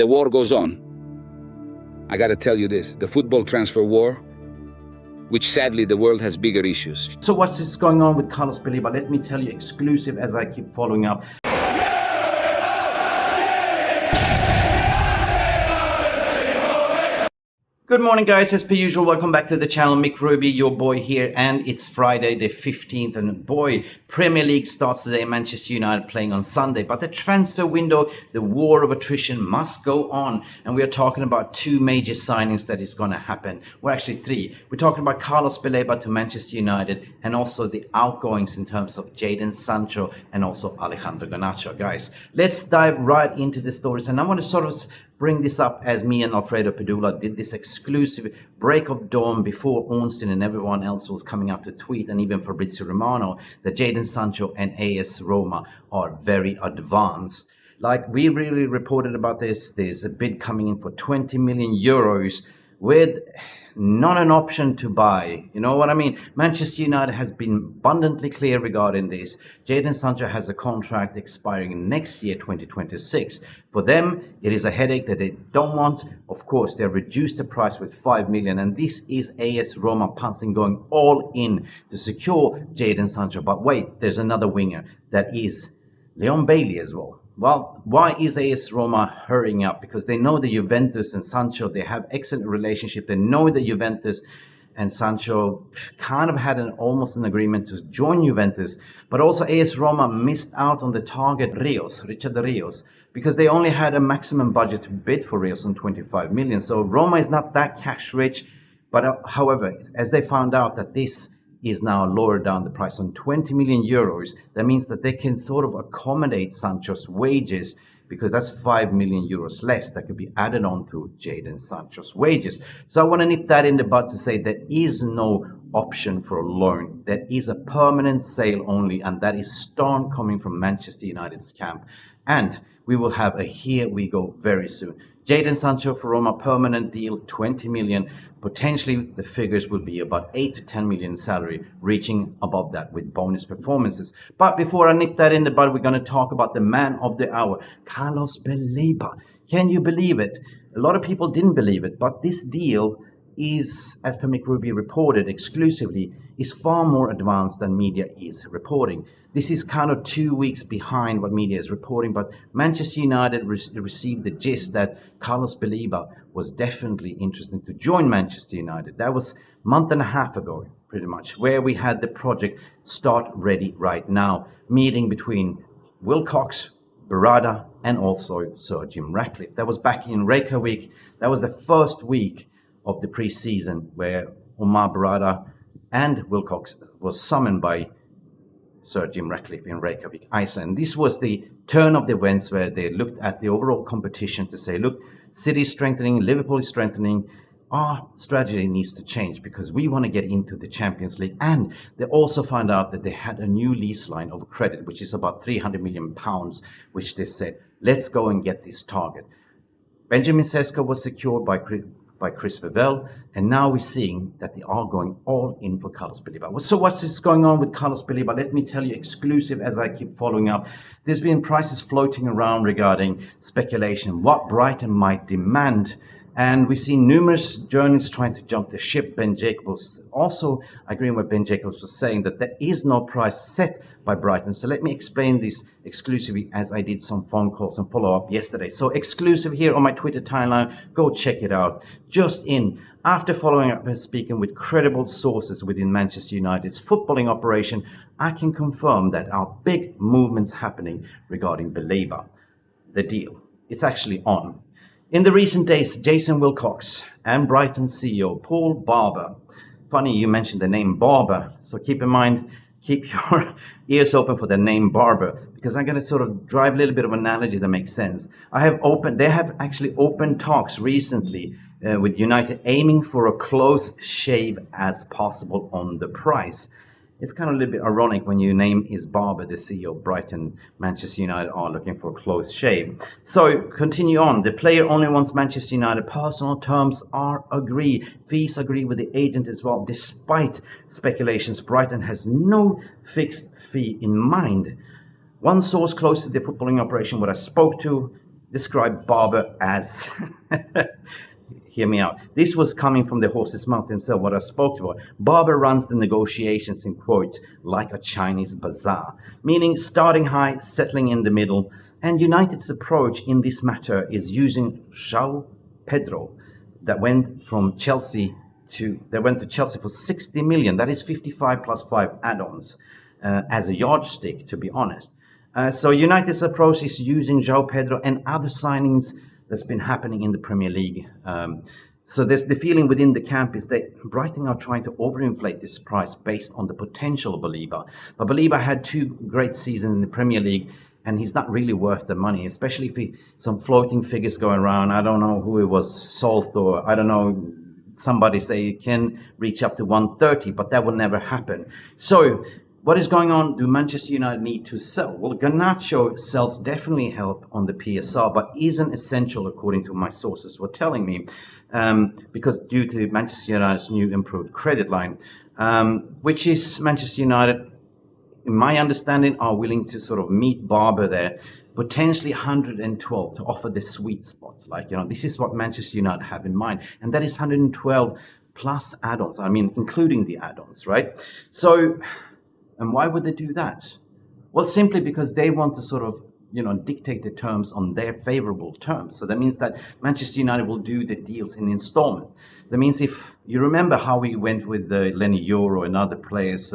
The war goes on. I gotta tell you this, the football transfer war, which sadly the world has bigger issues. So what's going on with Carlos Beleba? Let me tell you, exclusive as I keep following up. Good morning guys, as per usual, welcome back to the channel. Mick Ruby, your boy here, and it's Friday the 15th, and boy, Premier League starts today, Manchester United playing on Sunday, but the transfer window, the war of attrition must go on, and we are talking about two major signings that is going to happen. Well, actually three. We're talking about Carlos Beleba to Manchester United, and also the outgoings in terms of Jadon Sancho and also Alejandro Garnacho. Guys, let's dive right into the stories, and I want to sort of bring this up as me and Alfredo Pedullà did this exclusive break of dawn before Ornstein and everyone else was coming out to tweet, and even Fabrizio Romano, that Jadon Sancho and AS Roma are very advanced. Like, we really reported about this. There's a bid coming in for 20 million euros with not an option to buy. You know what I mean? Manchester United has been abundantly clear regarding this. Jadon Sancho has a contract expiring next year, 2026. For them, it is a headache that they don't want. Of course, they reduced the price with 5 million, and this is AS Roma pouncing, going all in to secure Jadon Sancho. But wait, there's another winger, that is Leon Bailey as well. Well, why is AS Roma hurrying up? Because they know the Juventus and Sancho, they have excellent relationship. They know the Juventus and Sancho kind of had almost an agreement to join Juventus. But also AS Roma missed out on the target Richard Rios, because they only had a maximum budget to bid for Rios on 25 million. So Roma is not that cash rich. But however, as they found out that this is now lowered down the price on 20 million euros. That means that they can sort of accommodate Sancho's wages, because that's 5 million euros less that could be added on to Jadon Sancho's wages. So I want to nip that in the bud to say there is no option for a loan. There is a permanent sale only, and that is stern coming from Manchester United's camp. And we will have a here we go very soon. Jadon Sancho for Roma, permanent deal, 20 million. Potentially the figures will be about 8 to 10 million salary, reaching above that with bonus performances. But before I nip that in the bud, we're going to talk about the man of the hour, Carlos Beleba. Can you believe it? A lot of people didn't believe it, but this deal is, as per Mick Ruby reported exclusively, is far more advanced than media is reporting. This is kind of 2 weeks behind what media is reporting, but Manchester United received the gist that Carlos Beleba was definitely interested to join Manchester United. That was a month and a half ago, pretty much, where we had the project start ready right now, meeting between Wilcox, Barada, and also Sir Jim Ratcliffe. That was back in Reykjavik. That was the first week of the pre-season where Omar Barada and Wilcox was summoned by Sir Jim Ratcliffe in Reykjavik, Iceland. This was the turn of the events where they looked at the overall competition to say, look, City is strengthening, Liverpool is strengthening, our strategy needs to change because we want to get into the Champions League. And they also found out that they had a new lease line of credit, which is about 300 million pounds, which they said, let's go and get this target. Benjamin Sesko was secured by Chris Vevell, and now we're seeing that they are going all in for Carlos Beleba. So what's going on with Carlos Beleba? Let me tell you, exclusive as I keep following up. There's been prices floating around regarding speculation, what Brighton might demand. And we see numerous journalists trying to jump the ship. Ben Jacobs also agreeing with Ben Jacobs was saying that there is no price set by Brighton. So let me explain this exclusively, as I did some phone calls and follow up yesterday. So exclusive here on my Twitter timeline, go check it out. Just in, after following up and speaking with credible sources within Manchester United's footballing operation, I can confirm that our big movements happening regarding Beleba, the deal. It's actually on. In the recent days, Jason Wilcox and Brighton CEO Paul Barber. Funny you mentioned the name Barber, so keep in mind, keep your ears open for the name Barber, because I'm going to sort of drive a little bit of analogy that makes sense. They have actually opened talks recently with United, aiming for a close shave as possible on the price. It's kind of a little bit ironic when your name is Barber, the CEO of Brighton, Manchester United are looking for a close shave. So continue on. The player only wants Manchester United. Personal terms are agreed. Fees agree with the agent as well. Despite speculations, Brighton has no fixed fee in mind. One source close to the footballing operation, what I spoke to, described Barber as, hear me out, this was coming from the horse's mouth himself, what I spoke about. Barber runs the negotiations, in quotes, like a Chinese bazaar, meaning starting high, settling in the middle. And United's approach in this matter is using João Pedro, that went to Chelsea for 60 million. That is 55 plus 5 add-ons as a yardstick, to be honest. So United's approach is using João Pedro and other signings that's been happening in the Premier League. So there's the feeling within the camp is that Brighton are trying to overinflate this price based on the potential of Beleba. But Beleba had 2 great seasons in the Premier League, and he's not really worth the money, especially if some floating figures going around. I don't know who it was, Salt, or I don't know, somebody say it can reach up to 130, but that will never happen. So what is going on? Do Manchester United need to sell? Well, Garnacho sells definitely help on the PSR, but isn't essential according to my sources were telling me, because due to Manchester United's new improved credit line, which is Manchester United, in my understanding, are willing to sort of meet Barber there, potentially 112 to offer the sweet spot. Like, this is what Manchester United have in mind, and that is 112 plus add-ons. I mean, including the add-ons, right? So, and why would they do that? Well, simply because they want to sort of, dictate the terms on their favorable terms. So that means that Manchester United will do the deals in installment. That means if you remember how we went with Lenny Euro and other players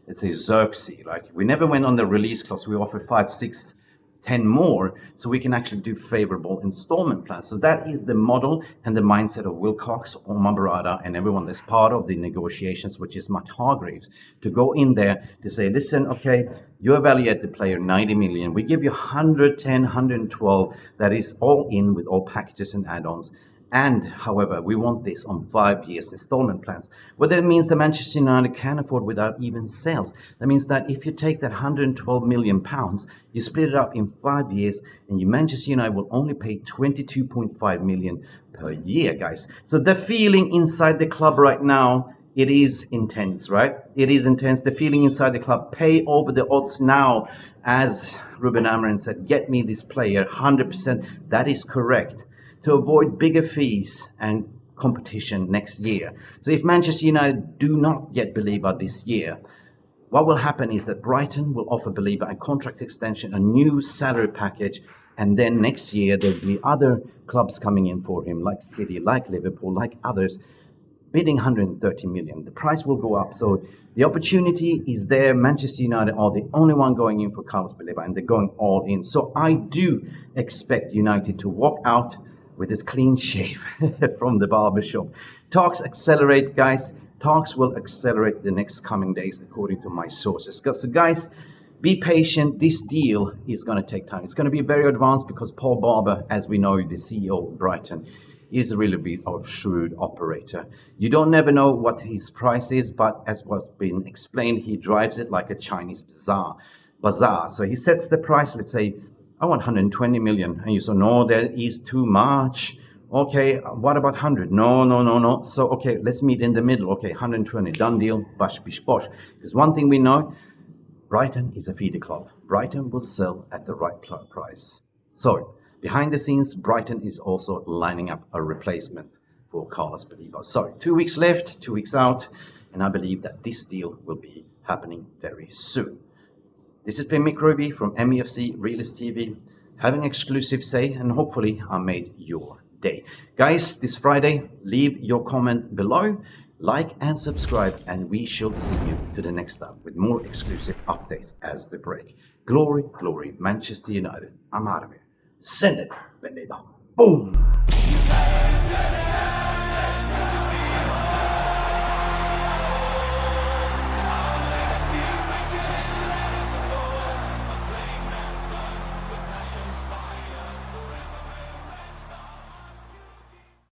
let's say Xerxes, like we never went on the release clause. We offered 5, 6, 10 more, so we can actually do favorable installment plans. So that is the model and the mindset of Wilcox, Omar Barada, and everyone that's part of the negotiations, which is Matt Hargreaves, to go in there to say, listen, okay, you evaluate the player 90 million. We give you 110, 112. That is all in with all packages and add-ons. And, however, we want this on 5 years installment plans. Well, that means that Manchester United can afford without even sales. That means that if you take that 112 million pounds, you split it up in 5 years, and Manchester United will only pay 22.5 million per year, guys. So the feeling inside the club right now, it is intense, right? It is intense. The feeling inside the club, pay over the odds now. As Ruben Amorim said, get me this player, 100%. That is correct, to avoid bigger fees and competition next year. So if Manchester United do not get Beleba this year, what will happen is that Brighton will offer Beleba a contract extension, a new salary package, and then next year there'll be other clubs coming in for him, like City, like Liverpool, like others, bidding 130 million. The price will go up. So the opportunity is there. Manchester United are the only one going in for Carlos Beleba, and they're going all in. So I do expect United to walk out with this clean shave from the barbershop. Talks accelerate, guys. Talks will accelerate the next coming days, according to my sources. So, guys, be patient. This deal is going to take time. It's going to be very advanced because Paul Barber, as we know, the CEO of Brighton, is a really bit of shrewd operator. You don't never know what his price is, but as what's been explained, he drives it like a Chinese bazaar. So he sets the price, let's say, I want 120 million. And you say, no, that is too much. Okay, what about 100? No. So, okay, let's meet in the middle. Okay, 120, done deal, bash, bish, bosh. Because one thing we know, Brighton is a feeder club. Brighton will sell at the right price. So, behind the scenes, Brighton is also lining up a replacement for Carlos Beleba. So, 2 weeks left, 2 weeks out, and I believe that this deal will be happening very soon. This has been Mick Ruby from MUFC Realist TV, having exclusive say, and hopefully I made your day. Guys, this Friday, leave your comment below, like and subscribe, and we shall see you to the next time with more exclusive updates as they break. Glory, glory, Manchester United. I'm out of here. Send it, Beleba. Boom!